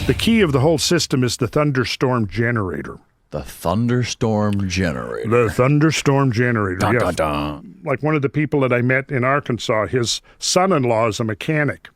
The key of the whole system is the thunderstorm generator. The thunderstorm generator. The thunderstorm generator, Dun, yes. dun, dun. Like one of the people that I met in Arkansas, his son-in-law is a mechanic.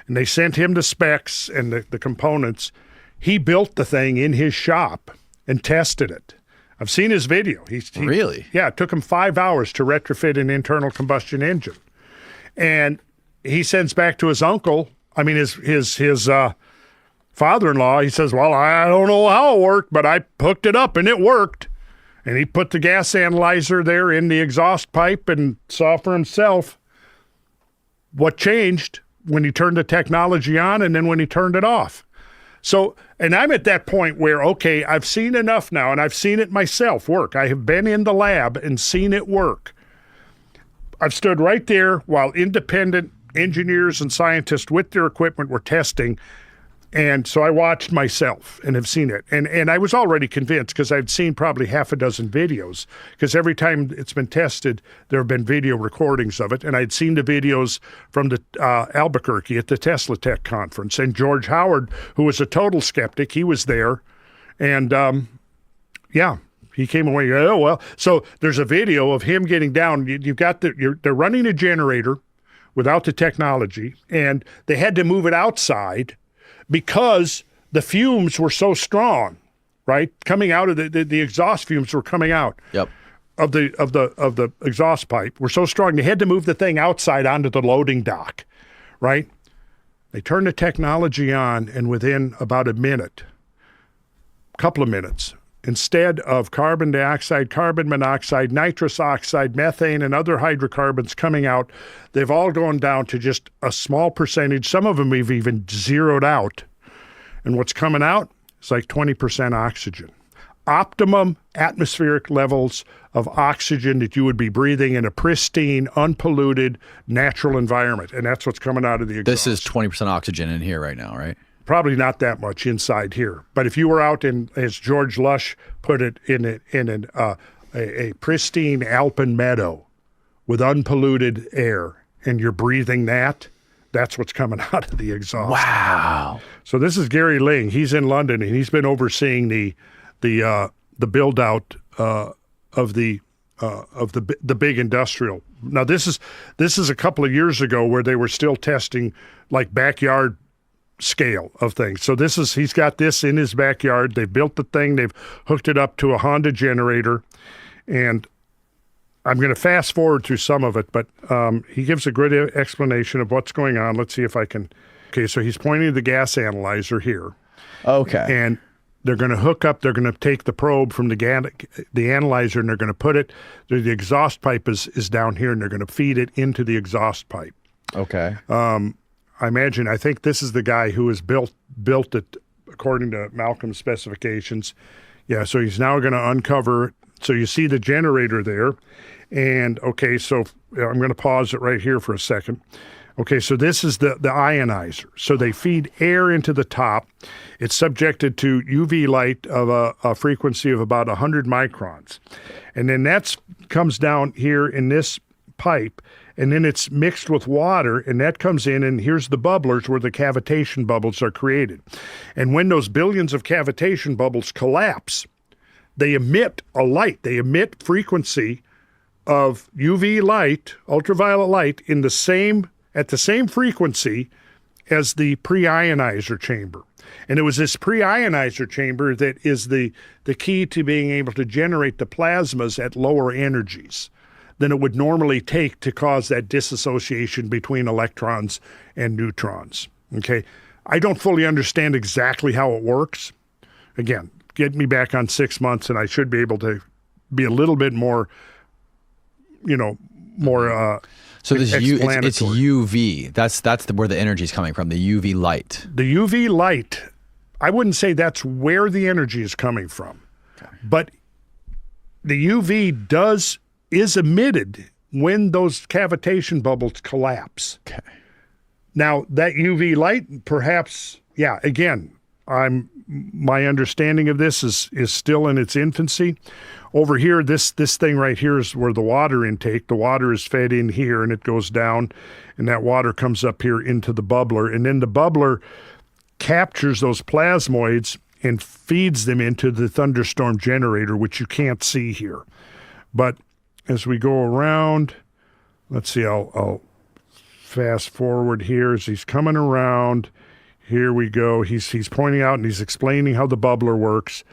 And they sent him the specs and the components. He built the thing in his shop and tested it. I've seen his video. Really? Yeah, it took him 5 hours to retrofit an internal combustion engine. And he sends back to his uncle, his father-in-law, he says, well, I don't know how it worked, but I hooked it up and it worked. And he put the gas analyzer there in the exhaust pipe and saw for himself what changed when he turned the technology on and then when he turned it off. So, and I'm at that point where, okay, I've seen enough now, and I've seen it myself work. I have been in the lab and seen it work. I've stood right there while independent engineers and scientists with their equipment were testing. And so I watched myself and have seen it. And I was already convinced because I'd seen probably half a dozen videos, because every time it's been tested, there have been video recordings of it. And I'd seen the videos from the Albuquerque at the Tesla Tech conference. And George Howard, who was a total skeptic, he was there. And he came away, oh, well. So there's a video of him getting down. You've got they're running a generator without the technology, and they had to move it outside because the fumes were so strong, right? Coming out of the exhaust fumes were coming out of the exhaust pipe were so strong. They had to move the thing outside onto the loading dock, right? They turned the technology on, and within about a couple of minutes, instead of carbon dioxide, carbon monoxide, nitrous oxide, methane, and other hydrocarbons coming out, they've all gone down to just a small percentage. Some of them we've even zeroed out. And what's coming out is like 20% oxygen. Optimum atmospheric levels of oxygen that you would be breathing in a pristine, unpolluted, natural environment. And that's what's coming out of the exhaust. This is 20% oxygen in here right now, right? Probably not that much inside here. But if you were out in, as George Lush put it, in a pristine alpine meadow with unpolluted air, and you're breathing that's what's coming out of the exhaust. Wow. So this is Gary Ling. He's in London, and he's been overseeing the build out of the big industrial. Now this is a couple of years ago where they were still testing like backyard scale of things. So he's got this in his backyard. They've built the thing. They've hooked it up to a Honda generator, and I'm going to fast forward through some of it, but he gives a good explanation of what's going on. Let's see if I can. Okay, so he's pointing to the gas analyzer here. Okay. And they're going to hook up, they're going to take the probe from the analyzer, and they're going to put it, the exhaust pipe is down here, and they're going to feed it into the exhaust pipe. Okay. I think this is the guy who has built it according to Malcolm's specifications. Yeah, so he's now going to uncover. So you see the generator there. And, okay, so I'm going to pause it right here for a second. Okay, so this is the ionizer. So they feed air into the top. It's subjected to UV light of a frequency of about 100 microns. And then that comes down here in this pipe, and then it's mixed with water, and that comes in, and here's the bubblers where the cavitation bubbles are created. And when those billions of cavitation bubbles collapse, they emit a light. They emit frequency of UV light, ultraviolet light, at the same frequency as the pre-ionizer chamber. And it was this pre-ionizer chamber that is the key to being able to generate the plasmas at lower energies than it would normally take to cause that disassociation between electrons and neutrons. Okay, I don't fully understand exactly how it works. Again, get me back on 6 months and I should be able to be a little bit more, so this it's UV. That's where the energy is coming from, the UV light. The UV light, I wouldn't say that's where the energy is coming from. Okay. But the UV is emitted when those cavitation bubbles collapse. Okay. Now, that UV light, perhaps, again, my understanding of this is still in its infancy. Over here, this thing right here is where the water intake. The water is fed in here, and it goes down, and that water comes up here into the bubbler. And then the bubbler captures those plasmoids and feeds them into the thunderstorm generator, which you can't see here. But as we go around, let's see, I'll fast forward here as he's coming around. Here we go. He's pointing out and he's explaining how the bubbler works.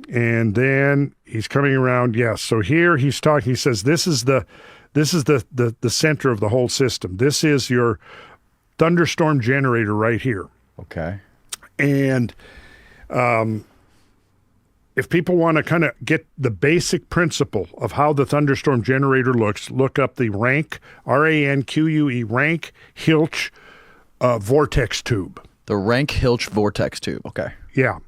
And then he's coming around. Yes. So here he's talking. He says, this is the center of the whole system. This is your thunderstorm generator right here. Okay. And if people want to kind of get the basic principle of how the thunderstorm generator looks, look up the Ranque, R-A-N-Q-U-E, Ranque Hilch vortex tube. The Ranque Hilch vortex tube. Okay. Yeah.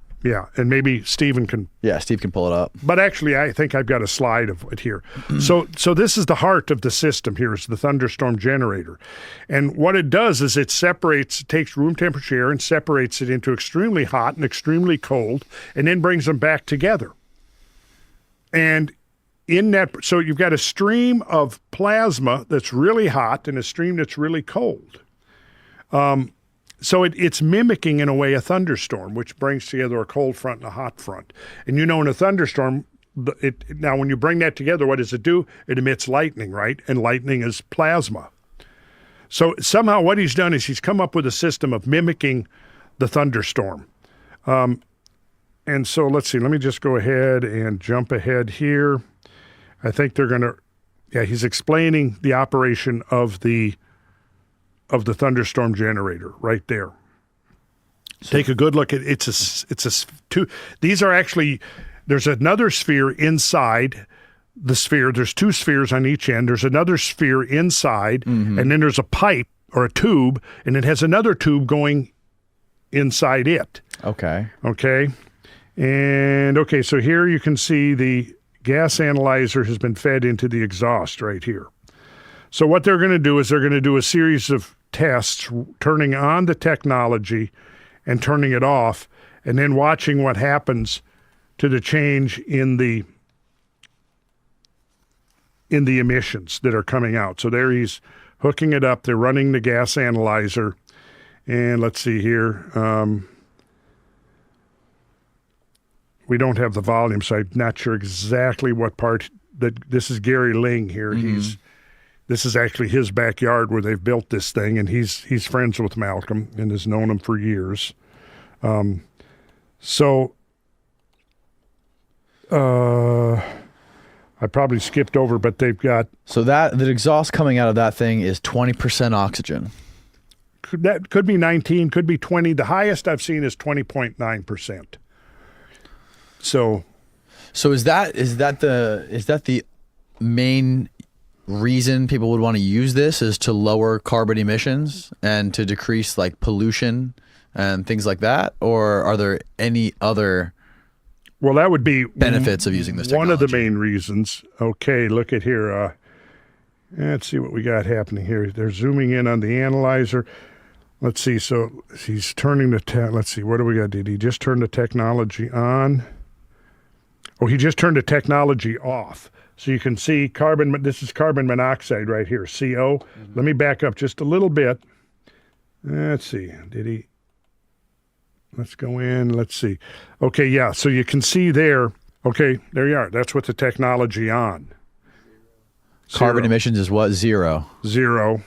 And maybe Stephen can. Yeah, Steve can pull it up. But actually, I think I've got a slide of it here. So this is the heart of the system here, is the thunderstorm generator. And what it does is it takes room temperature air and separates it into extremely hot and extremely cold, and then brings them back together. And in that, so you've got a stream of plasma that's really hot and a stream that's really cold. So it's mimicking, in a way, a thunderstorm, which brings together a cold front and a hot front. And in a thunderstorm, now when you bring that together, what does it do? It emits lightning, right? And lightning is plasma. So somehow what he's done is he's come up with a system of mimicking the thunderstorm. And so let's see. Let me just go ahead and jump ahead here. I think they're going to, he's explaining the operation of the thunderstorm generator right there. Take a good look at these are actually, there's another sphere inside the sphere. There's two spheres on each end. There's another sphere inside, and then there's a pipe or a tube, and it has another tube going inside it. Okay. And so here you can see the gas analyzer has been fed into the exhaust right here. So what they're going to do is they're going to do a series of tests, turning on the technology and turning it off, and then watching what happens to the change in the emissions that are coming out. So there he's hooking it up. They're running the gas analyzer. And let's see here. We don't have the volume, so I'm not sure exactly what part. This is Gary Ling here. This is actually his backyard where they've built this thing, and he's friends with Malcolm and has known him for years. I probably skipped over, but they've got... So the exhaust coming out of that thing is 20% oxygen. That could be 19, could be 20. The highest I've seen is 20.9%. So is that the main reason people would want to use this, is to lower carbon emissions and to decrease like pollution and things like that? Or are there any other that would be benefits of using this technology? One of the main reasons. Okay, look at here. Let's see what we got happening here. They're zooming in on the analyzer. Let's see. So he's turning the let's see, what do we got? Did he just turn the technology on? Oh, he just turned the technology off. So you can see this is carbon monoxide right here, CO. Let me back up just a little bit. Let's see, let's go in, let's see. Okay, yeah, so you can see there, okay, there you are. That's with the technology on. Carbon emissions is what, zero? Zero.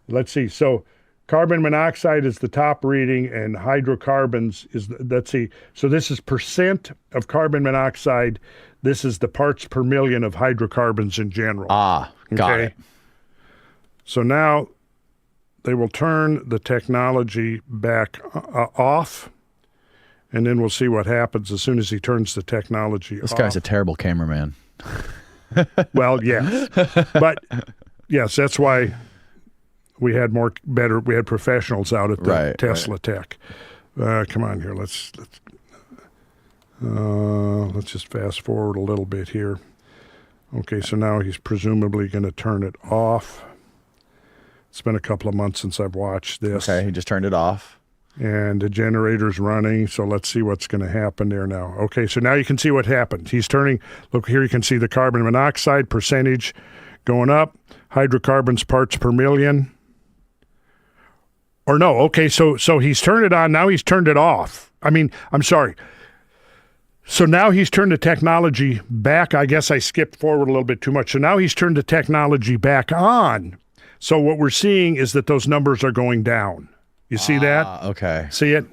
Let's see, so carbon monoxide is the top reading, and hydrocarbons is, let's see, so this is percent of carbon monoxide. This is the parts per million of hydrocarbons in general. Got it. So now they will turn the technology back off, and then we'll see what happens as soon as he turns the technology off. This guy's a terrible cameraman. Well, yes. But, yes, that's why we had professionals out at the Tesla Tech. Come on here, let's just fast forward a little bit here. Okay, so now he's presumably going to turn it off. It's been a couple of months since I've watched this. Okay, he just turned it off. And the generator's running, so let's see what's going to happen there now. Okay, so now you can see what happened. He's turning, look here, you can see the carbon monoxide percentage going up, hydrocarbons parts per million Or no, okay, so he's turned it on, now he's turned it off. I mean, I'm sorry. So now he's turned the technology back. I guess I skipped forward a little bit too much. So now he's turned the technology back on. So what we're seeing is that those numbers are going down. You see that? Okay. See it?